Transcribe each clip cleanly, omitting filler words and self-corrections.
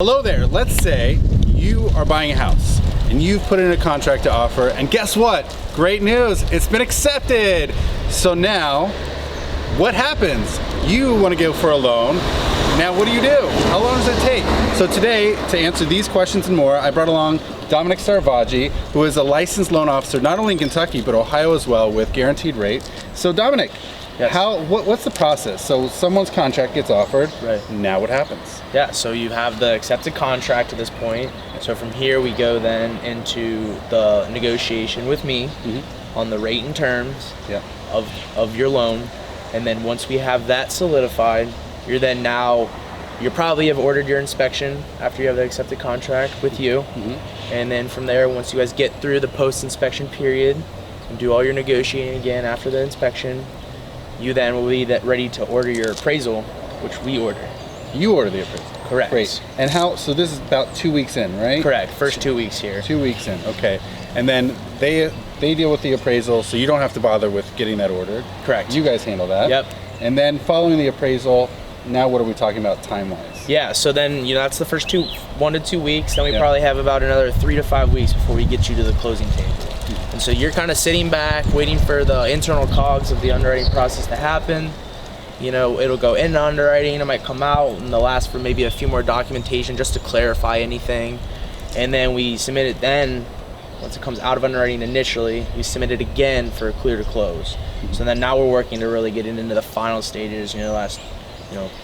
Hello there, let's say you are buying a house and you've put in a contract to offer, and guess what? Great news, it's been accepted. So now, what happens? You want to go for a loan. Now what do you do? How long does it take? So today, to answer these questions and more, I brought along Dominic Starvaggi, who is a licensed loan officer, not only in Kentucky, but Ohio as well, with Guaranteed Rate. So Dominic, yes. What's the process? So someone's contract gets offered, right? Now what happens? Yeah, so you have the accepted contract at this point. So from here we go then into the negotiation with me on the rate and terms of your loan. And then once we have that solidified, you probably have ordered your inspection after you have the accepted contract with you. And then from there, once you guys get through the post-inspection period and do all your negotiating again after the inspection, you then will be ready to order your appraisal, which we order. You order the appraisal? Correct. Great. And so this is about 2 weeks in, right? Correct, first 2 weeks here. 2 weeks in, okay. And then they deal with the appraisal, so you don't have to bother with getting that ordered. Correct. You guys handle that. Yep. And then following the appraisal, now what are we talking about time-wise? Yeah, so then, that's the first 1 to 2 weeks. Then we probably have about another 3 to 5 weeks before we get you to the closing table. And so you're kind of sitting back, waiting for the internal cogs of the underwriting process to happen. It'll go into underwriting, it might come out, and they'll ask for maybe a few more documentation just to clarify anything. And then we submit it then, once it comes out of underwriting initially, we submit it again for a clear to close. So then now we're working to really get into the final stages, the last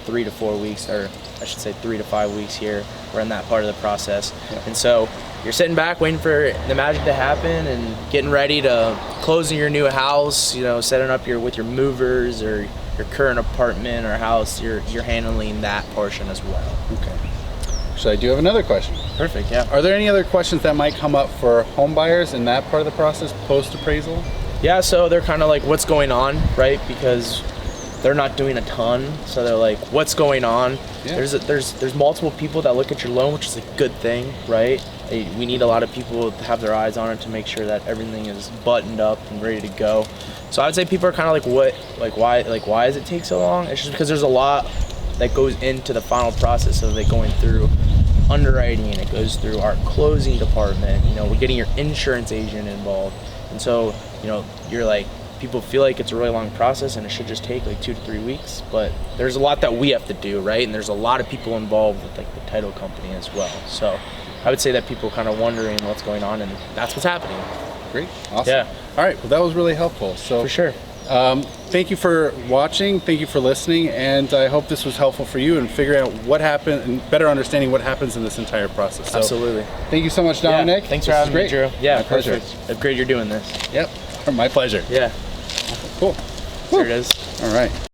3 to 4 weeks, or I should say 3 to 5 weeks here. We're in that part of the process. And so you're sitting back waiting for the magic to happen and getting ready to closing your new house, setting up with your movers or your current apartment or house. You're handling that portion as well. Okay. So I do have another question. Perfect, yeah. Are there any other questions that might come up for home buyers in that part of the process, post-appraisal? Yeah, so they're kind of like, what's going on, right? Because they're not doing a ton, so they're like, what's going on? Yeah. There's multiple people that look at your loan, which is a good thing, right? We need a lot of people to have their eyes on it to make sure that everything is buttoned up and ready to go. So I would say people are kind of like, why does it take so long? It's just because there's a lot that goes into the final process of it going through underwriting, and it goes through our closing department. We're getting your insurance agent involved, and so you're like, people feel like it's a really long process and it should just take like 2 to 3 weeks, but there's a lot that we have to do, right? And there's a lot of people involved with like the title company as well. So I would say that people kind of wondering what's going on, and that's what's happening. Great, awesome. Yeah. All right, well that was really helpful. So for sure. Thank you for watching, thank you for listening, and I hope this was helpful for you in figuring out what happened and better understanding what happens in this entire process. So, absolutely. Thank you so much, Dominic. Yeah, thanks for having me, Drew. Yeah, my pleasure. It's great you're doing this. Yep, my pleasure. Yeah. Cool. There it is. All right.